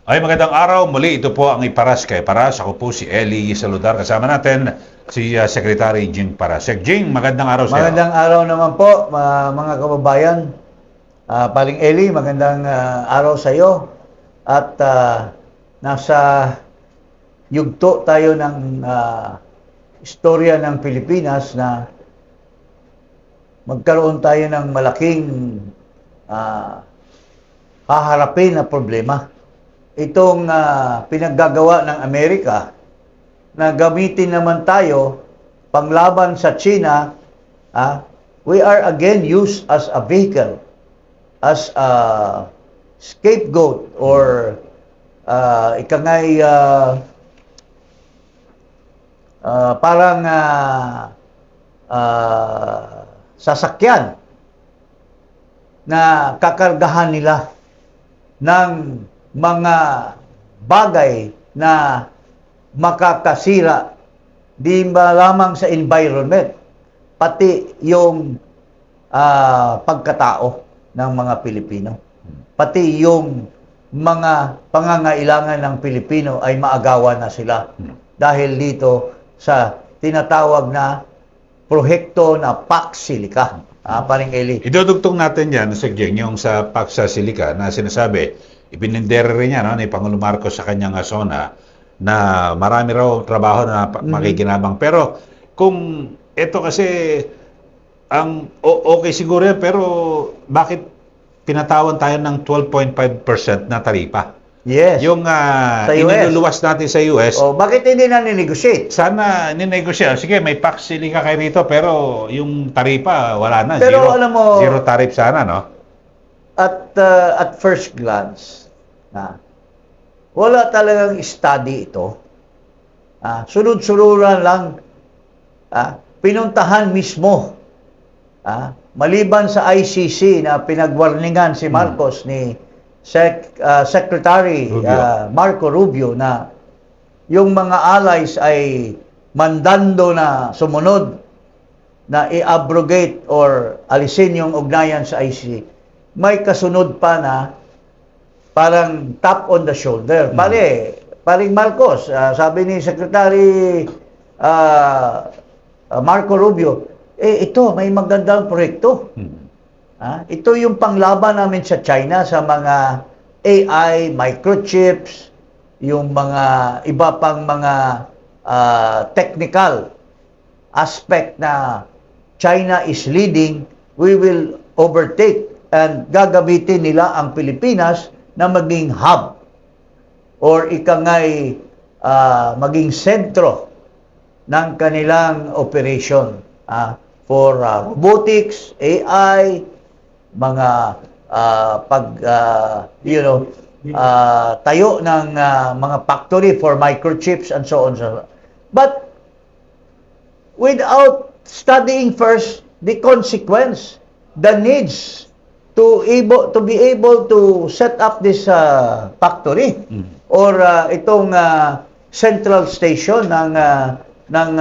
Ay, magandang araw. Muli, ito po ang Iparas kay Paras. Ako po si Eli Saludar. Kasama natin si Secretary Jing Paras. Sec Jing, magandang araw sa iyo. Magandang araw naman po, mga kababayan. Paring Eli, magandang araw sa iyo. At nasa yugto tayo ng istorya ng Pilipinas na magkaroon tayo ng malaking haharapin na problema. Itong pinaggagawa ng Amerika na gamitin naman tayo panglaban sa China, we are again used as a vehicle, as a scapegoat or ikangay parang sasakyan na kakargahan nila ng mga bagay na makakasira di ba lamang sa environment, pati yung pagkatao ng mga Pilipino. Pati yung mga pangangailangan ng Pilipino ay maagawan na sila dahil dito sa tinatawag na proyekto na Pax Silica. Paring Eli. Idudugtong natin yan, Sec Jing, yung sa Pax Silica na sinasabi, ipinindera rin niya ni Pangulong Marcos sa kanyang zona na marami raw trabaho na makikinabang. Pero kung ito kasi okay siguro yan, pero bakit pinatawan tayo ng 12.5% na taripa? Yes. Yung iniluluwas natin sa US. Bakit hindi na ninegotiate? Sana ninegosya. Sige, may Pax Silica kayo rito, pero yung taripa wala na. Pero zero, alam mo, zero tariff sana, no? At first glance, wala talagang study ito. Sunod-sunuran lang, pinuntahan mismo, maliban sa ICC na pinagwarningan si Marcos ni Secretary Marco Rubio na yung mga allies ay mandando na sumunod na i-abrogate or alisin yung ugnayan sa ICC. May kasunod pa na parang tap on the shoulder. Paring Marcos, sabi ni Secretary Marco Rubio, ito, may magandang proyekto. Ito yung panglaban namin sa China sa mga AI, microchips, yung mga iba pang mga technical aspect na China is leading, we will overtake and gagamitin nila ang Pilipinas na maging hub or ikangay maging sentro ng kanilang operation for robotics, AI, mga tayo ng mga factory for microchips and so on. But without studying first the consequence, the needs to be able to set up this factory or itong central station ng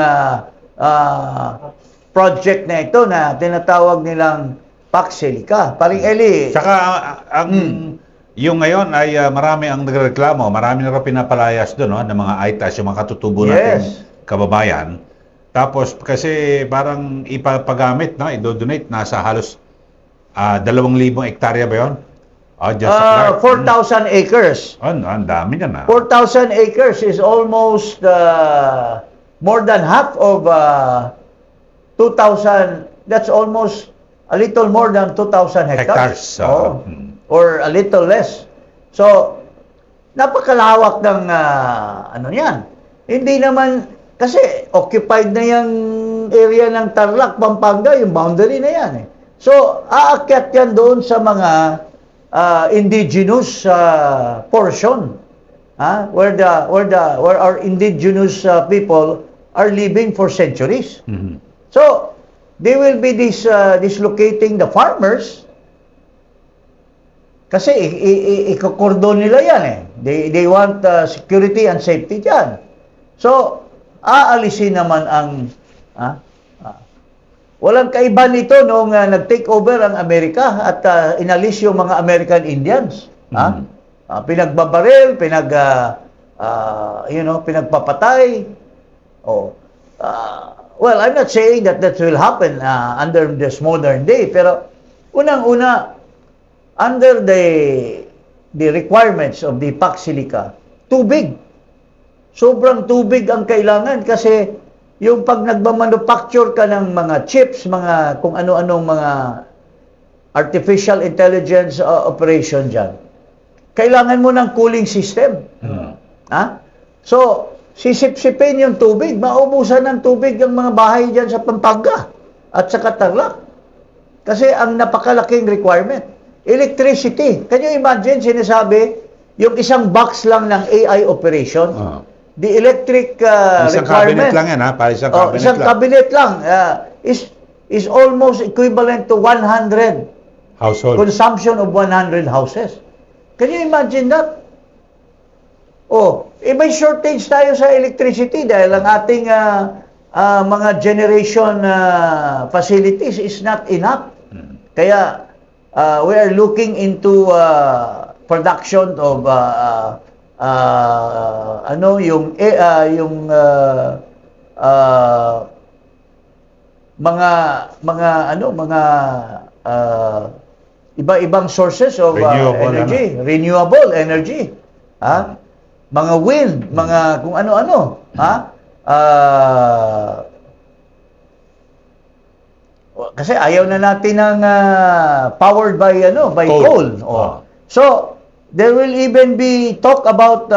project na ito na tinatawag nilang Pax Silica. Paring Eli. Saka yung ngayon ay marami ang nagreklamo, marami na rin pinapalayas doon ng mga ITAS, yung mga katutubo natin kababayan. Tapos kasi parang ipapagamit, i-donate, nasa halos 2,000 hektarya ba yun? 4,000 acres. Ang dami yan. 4,000 acres is almost more than half of 2,000. That's almost a little more than 2,000 hectares. Or a little less. So, napakalawak ng yan. Hindi naman, kasi occupied na yung area ng Tarlac, Pampanga, yung boundary na yan. So, aakyat yan doon sa mga indigenous portion, where our indigenous people are living for centuries. So, they will be dislocating the farmers kasi ikokordon nila yan They want security and safety dyan. So, aalisin naman ang walang kaiba nito nung nag-take over ang Amerika at inalis yung mga American Indians. pinagbabaril, pinagpapatay. Oh. Well, I'm not saying that will happen under this modern day, pero unang-una, under the requirements of the PAC Silica, tubig. Sobrang tubig ang kailangan kasi yung pag nagmamanufacture ka ng mga chips, mga kung ano-anong mga artificial intelligence operation dyan, kailangan mo ng cooling system. Ha? So, sisip-sipin yung tubig, maubusan ng tubig ang mga bahay dyan sa Pampanga at sa Tarlac. Kasi ang napakalaking requirement. Electricity. Can you imagine, sinasabi, yung isang box lang ng AI operation, the electric isang requirement. cabinet lang yan, ha? Para isang cabinet isang lang. cabinet lang is almost equivalent to 100 Household. consumption of 100 houses. Can you imagine that? May shortage tayo sa electricity dahil ang ating mga generation facilities is not enough. Kaya we are looking into production of iba-ibang sources of renewable energy. Ha? Mga wind, mga kung ano-ano, ha? Kasi ayaw na natin ng powered by coal. So there will even be talk about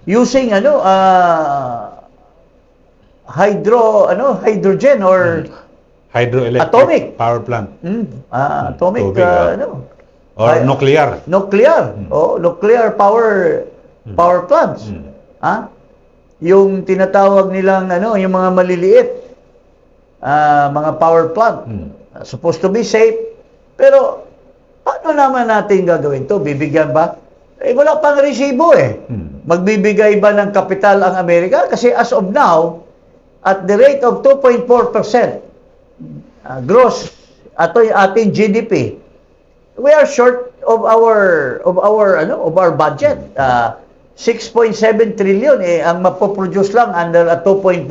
using hydrogen or hydroelectric atomic power plant. Atomic Tubig, or nuclear. Nuclear power plants. Yung tinatawag nilang yung mga maliliit mga power plant. Supposed to be safe. Pero paano naman natin gagawin to? Bibigyan ba? Wala pang resibo Magbibigay ba ng kapital ang Amerika? Kasi as of now, at the rate of 2.4% gross ating GDP, we are short of our budget. 6.7 trillion ang mapoproduce lang under a 2.4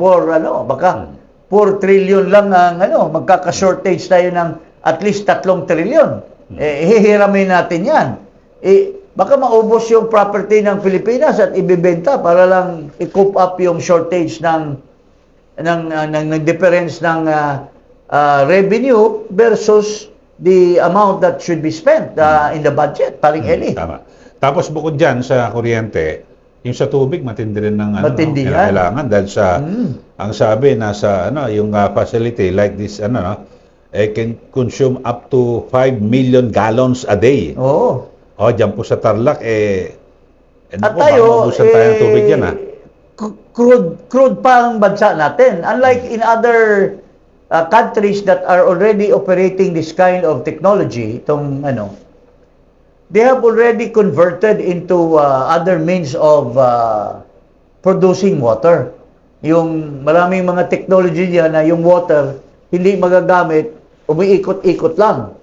baka 4 trillion lang ang magkaka-shortage tayo ng at least 3 trillion. Hihiramin natin 'yan. Baka maubos yung property ng Pilipinas at ibebenta para lang i-cope up yung shortage ng difference ng revenue versus the amount that should be spent in the budget, paring Eli. Tama. Tapos bukod dyan sa kuryente, yung sa tubig matindi rin ng Matindi yan. kailangan dahil sa ang sabi nasa yung facility like this can consume up to 5 million gallons a day. Diyan po sa Tarlac at tayo maubusan tayo ng tubig yan crude pa ang bansa natin. Unlike in other countries that are already operating this kind of technology, they have already converted into other means of producing water. Yung maraming mga technology diyan na yung water hindi magagamit, umiikot-ikot lang.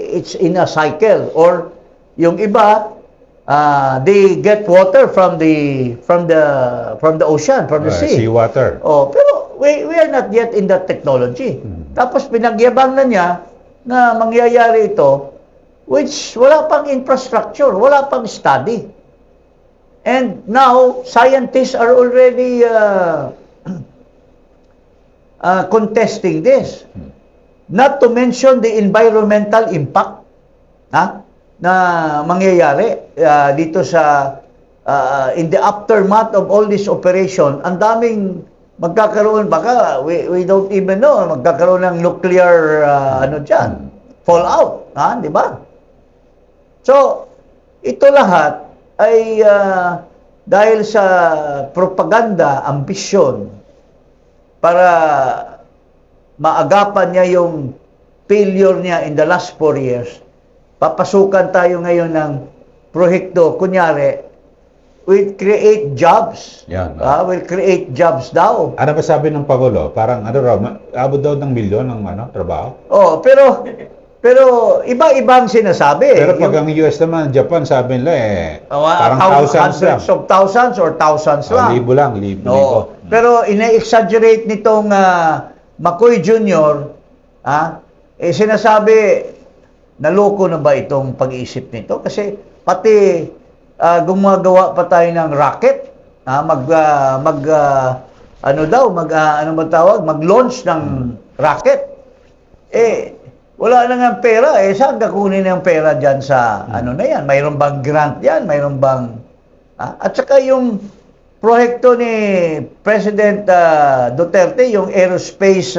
It's in a cycle. Or yung iba, they get water from the ocean, from the sea. Seawater. Pero we are not yet in that technology. Tapos pinagyabang na niya na mangyayari ito, which wala pang infrastructure, wala pang study. And now, scientists are already contesting this. Not to mention the environmental impact na mangyayari dito sa in the aftermath of all this operation. Ang daming magkakaroon, baka we don't even know, magkakaroon ng nuclear dyan, fallout, di ba? So, ito lahat ay dahil sa propaganda, ambisyon, para maagapan niya yung failure niya in the last 4 years. Papasukan tayo ngayon ng proyekto, kunyari, will create jobs. Will create jobs daw. Ano ba sabi ng Pangulo? Parang abot daw ng milyon ng trabaho? Pero Pero iba-ibang sinasabi. Pero pag ang US naman, Japan, sabi nila parang thousands lang. Hundreds of thousands or thousands lang. Libo lang, libo. Oo. Pero ina-exaggerate nitong McCoy Jr., sinasabi, naloko na ba itong pag-iisip nito? Kasi pati gumagawa pa tayo ng rocket, mag-launch ng rocket. Wala na nga pera. Saan kakunin ng pera dyan sa ano na yan? Mayroon bang grant yan? Mayroon bang... At saka yung proyekto ni President Duterte, yung aerospace,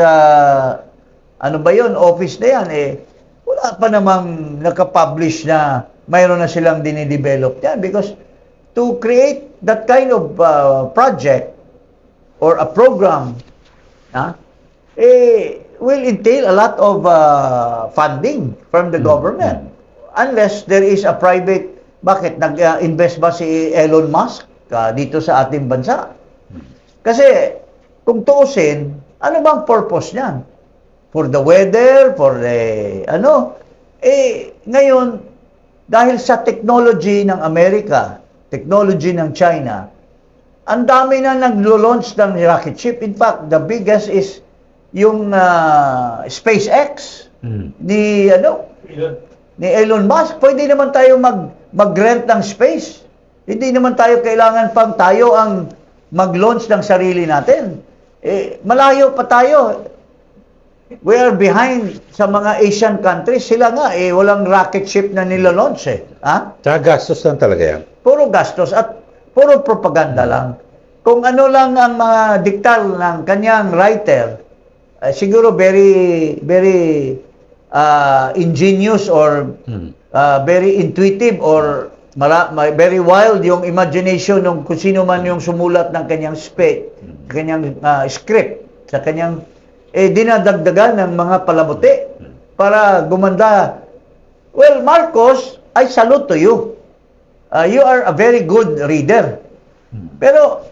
office na yan, wala pa namang nakapublish na mayroon na silang dinidevelop yan. Because to create that kind of project or a program, will entail a lot of funding from the government. Unless there is a private... Bakit? Nag-invest ba si Elon Musk dito sa ating bansa? Kasi, kung tuusin, ano bang purpose niyan? For the weather, for the... ngayon, dahil sa technology ng Amerika, technology ng China, ang dami na naglo-launch ng rocket ship. In fact, the biggest is yung SpaceX ni Elon Musk. Pwede naman tayo mag-rent ng space. Hindi naman tayo kailangan pang tayo ang mag-launch ng sarili natin. Malayo pa tayo. We are behind sa mga Asian countries. Sila nga, walang rocket ship na nila-launch Tsaka gastos lang talaga yan. Puro gastos at puro propaganda lang. Kung ano lang ang mga diktal ng kanyang writer, siguro very ingenious or very intuitive or very wild yung imagination ng kung sino man yung sumulat ng kanyang script, sa kanyang dinadagdagan ng mga palamuti para gumanda. Well, Marcos, I salute to you. You are a very good reader. Pero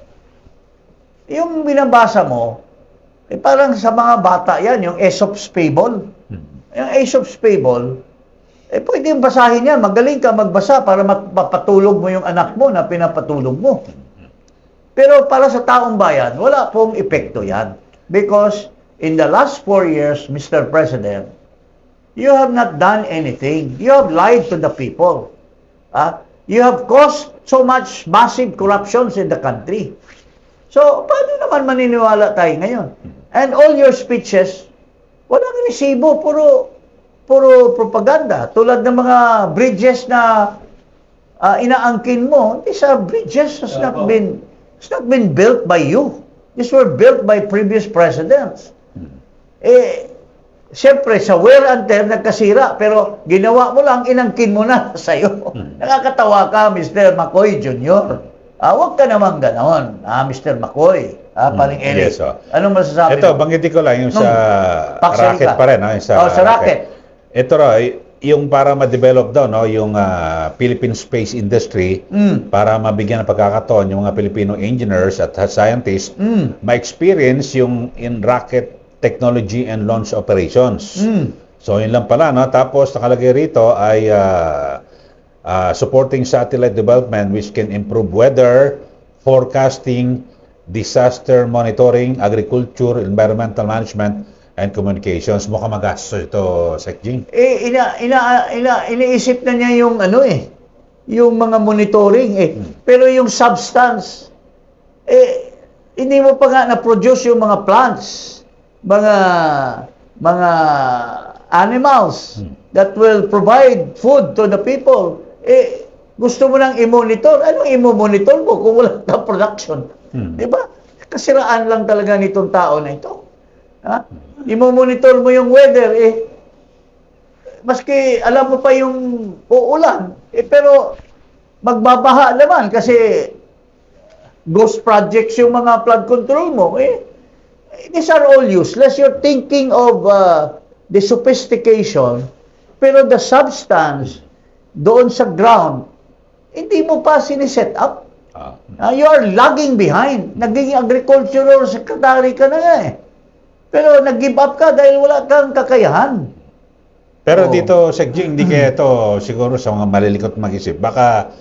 yung binabasa mo, parang sa mga bata yan, yung Aesop's Fable. Yung Aesop's Fable, pwede yung basahin yan. Magaling ka magbasa para mapatulog mo yung anak mo na pinapatulog mo. Pero para sa taong bayan, wala pong epekto yan. Because in the last 4 years, Mr. President, you have not done anything. You have lied to the people. You have caused so much massive corruptions in the country. So, paano naman maniniwala tayo ngayon? And all your speeches, walang resibo, puro propaganda. Tulad ng mga bridges na inaangkin mo, these are bridges has not been built by you. These were built by previous presidents. Siyempre, sa wear and tear, nagkasira, pero ginawa mo lang, inangkin mo na sa'yo. Nakakatawa ka, Mr. McCoy Jr. Huwag ka naman ganon, Mr. McCoy. Paring Eric. Yes, Anong masasabi ito, mo? banggitin ko lang yung sa rocket pa rin. Yung sa rocket. Ito yung para ma-develop daw, yung Philippine space industry, para mabigyan ng pagkakataon yung mga Filipino engineers at scientists, ma-experience yung in rocket technology and launch operations. So, yun lang pala, no? Tapos, nakalagay rito ay supporting satellite development which can improve weather, forecasting, disaster monitoring, agriculture, environmental management, and communications. Mukhang magastos ito, Sec Jing. Iniisip na niya yung yung mga monitoring Pero yung substance, hindi mo pa nga na-produce yung mga plants, mga animals that will provide food to the people. Gusto mo nang i-monitor. Anong i-monitor mo kung wala ka production? Diba? Kasiraan lang talaga nitong tao na ito. I-monitor mo yung weather, maski alam mo pa yung uulan, pero magbabaha naman kasi ghost projects yung mga flood control mo. These are all useless. You're thinking of the sophistication, pero the substance doon sa ground, hindi mo pa siniset up. You are lagging behind. Naging agricultural secretary ka na nga Pero nag-give up ka dahil wala kang kakayahan. Pero Oo. dito, Sek Jing, hindi kaya ito siguro sa mga malilikot mag-isip. Baka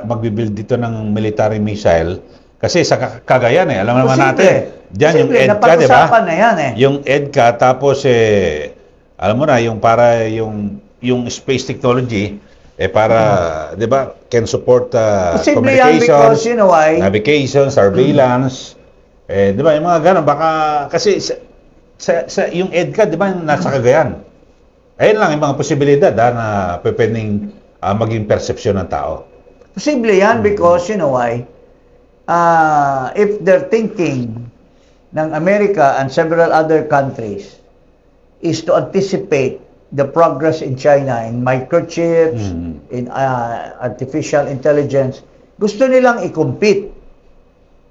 magbibuild dito ng military missile. Kasi sa Cagayan alam naman Posible. natin, diyan yung Posible, EDCA, di ba? napag-usapan na yan eh. Yung EDCA, tapos alam mo na, yung para yung space technology, para, di ba, can support Posible yan because, communications, you know why? navigation, surveillance, di ba, yung mga ganun, baka, kasi yung EDCA, di ba, yung nasa Cagayan. Ayun lang yung mga posibilidad na pwedeng maging perception ng tao. Posible yan because, you know why? If they're thinking ng America and several other countries is to anticipate the progress in China in microchips, in artificial intelligence, gusto nilang i-compete.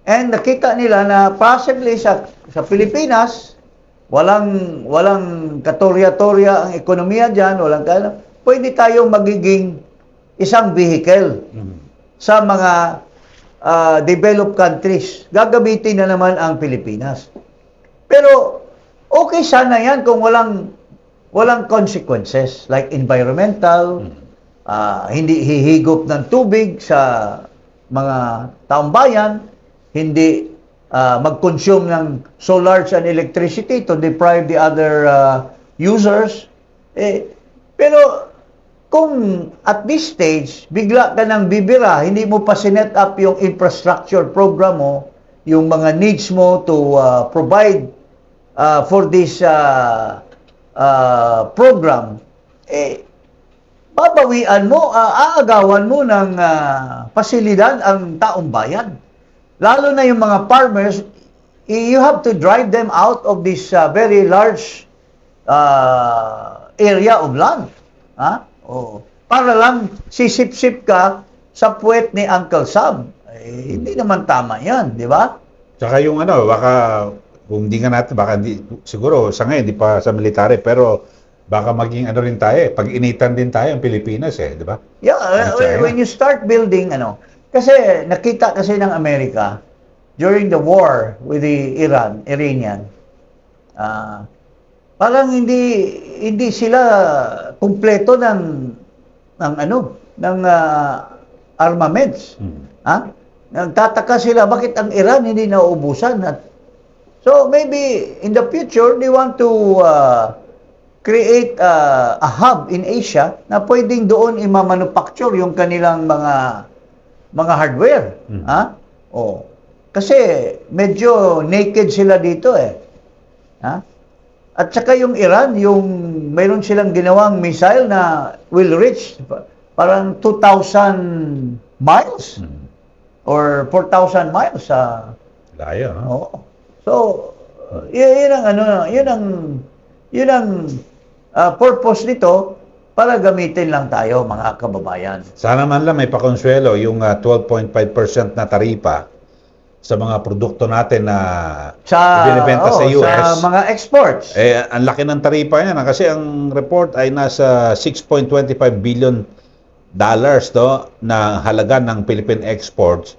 And nakita nila na possibly sa Pilipinas, walang katorya-torya ang ekonomiya diyan, pwede tayong magiging isang vehicle sa mga developed countries. Gagamitin na naman ang Pilipinas. Pero okay sana yan kung walang consequences like environmental, hindi hihigop ng tubig sa mga taong bayan, hindi mag-consume ng solar and electricity to deprive the other users. Pero kung at this stage, bigla ka nang bibira, hindi mo pa sinet up yung infrastructure program mo, yung mga needs mo to provide for this program, babawian mo, aagawan mo ng pasilidad ang taong bayan. Lalo na yung mga farmers, you have to drive them out of this very large area of land. Para lang sisip-sip ka sa puwet ni Uncle Sam. Hindi naman tama yan, di ba? Tsaka yung baka kung hindi nga natin, baka hindi, siguro sa ngayon, hindi pa sa military, pero baka maging rin tayo, pag-initan din tayo ang Pilipinas di ba? Yeah, when you start building, kasi nakita kasi ng Amerika, during the war with the Iranian, parang hindi sila kumpleto ng armaments. Nagtataka sila bakit ang Iran hindi nauubusan. So maybe in the future they want to create a hub in Asia na pwedeng doon i-manufacture yung kanilang mga hardware. Kasi medyo naked sila dito At saka yung Iran, mayroon silang ginawang missile na will reach parang 2,000 miles or 4,000 miles. Layo, So, yun ang purpose nito para gamitin lang tayo, mga kababayan. Sana man lang may pakonsuelo yung 12.5% na taripa sa mga produkto natin na binibenta sa US. Sa mga exports. Ang laki ng taripa niya kasi ang report ay nasa $6.25 billion na halaga ng Philippine exports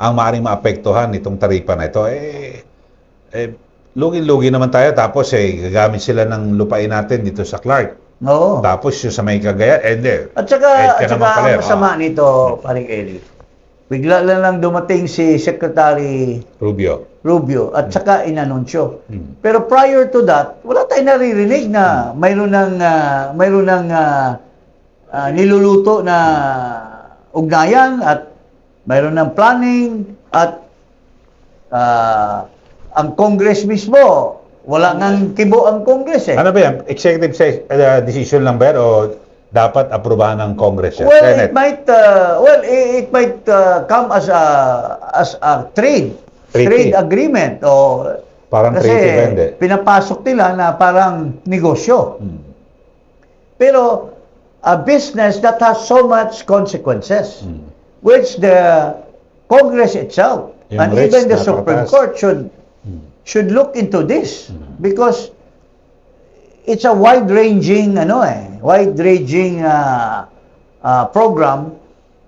ang maaaring maapektuhan nitong taripa na ito. Lugi-lugi naman tayo, tapos gagamit sila ng lupain natin dito sa Clark. Tapos yung sa may Cagayan, At saka ang masama nito, paring Eli, bigla lang dumating si Secretary Rubio at saka inanunsyo. Pero prior to that, wala tayong naririnig na mayroon ng niluluto na ugnayan at mayroon ng planning at ang Congress mismo, wala nang kibo ang Congress Ano ba yan? Executive decision lang ba yan o dapat aprubahan ng Congress yan? Well, Senate? it might come as a trade agreement Parang kasi treaty ba, hindi? pinapasok nila na parang negosyo. Pero a business that has so much consequences, which the Congress itself and even the Supreme Court should look into this because it's a wide-ranging program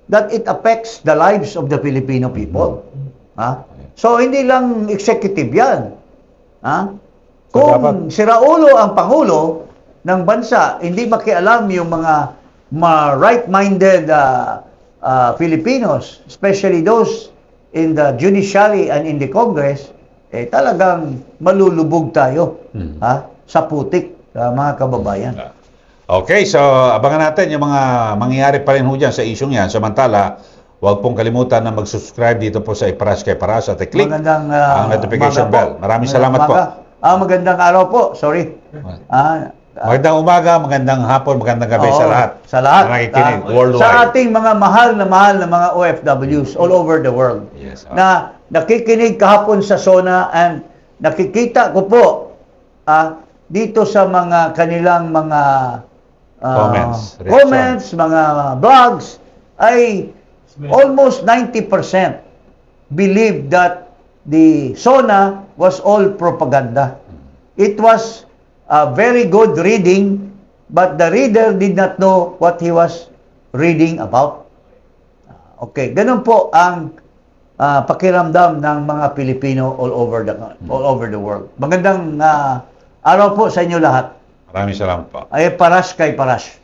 that it affects the lives of the Filipino people. So hindi lang executive 'yan. Kung si Raulo ang pangulo, ng bansa, hindi makialam yung mga right-minded Filipinos, especially those in the judiciary and in the Congress, talagang malulubog tayo sa putik, mga kababayan. Okay, so abangan natin yung mga mangyayari pa rin ho dyan sa isyong yan. Samantala, huwag pong kalimutan na mag-subscribe dito po sa Iparas kay Paras at i-click ang notification bell. Maraming salamat po. Magandang araw po, sorry. Magandang umaga, magandang hapon, magandang gabi sa lahat. Sa lahat. Na nakikinig worldwide. Sa ating mga mahal na mga OFWs all over the world. Yes, na nakikinig kahapon sa SONA and nakikita ko po dito sa mga kanilang mga comments, mga blogs, ay almost 90% believe that the SONA was all propaganda. It was a very good reading, but the reader did not know what he was reading about. Okay, ganun po ang pakiramdam ng mga Pilipino all over the world. Magandang araw po sa inyo lahat. Maraming salamat po. Ay paras kay paras.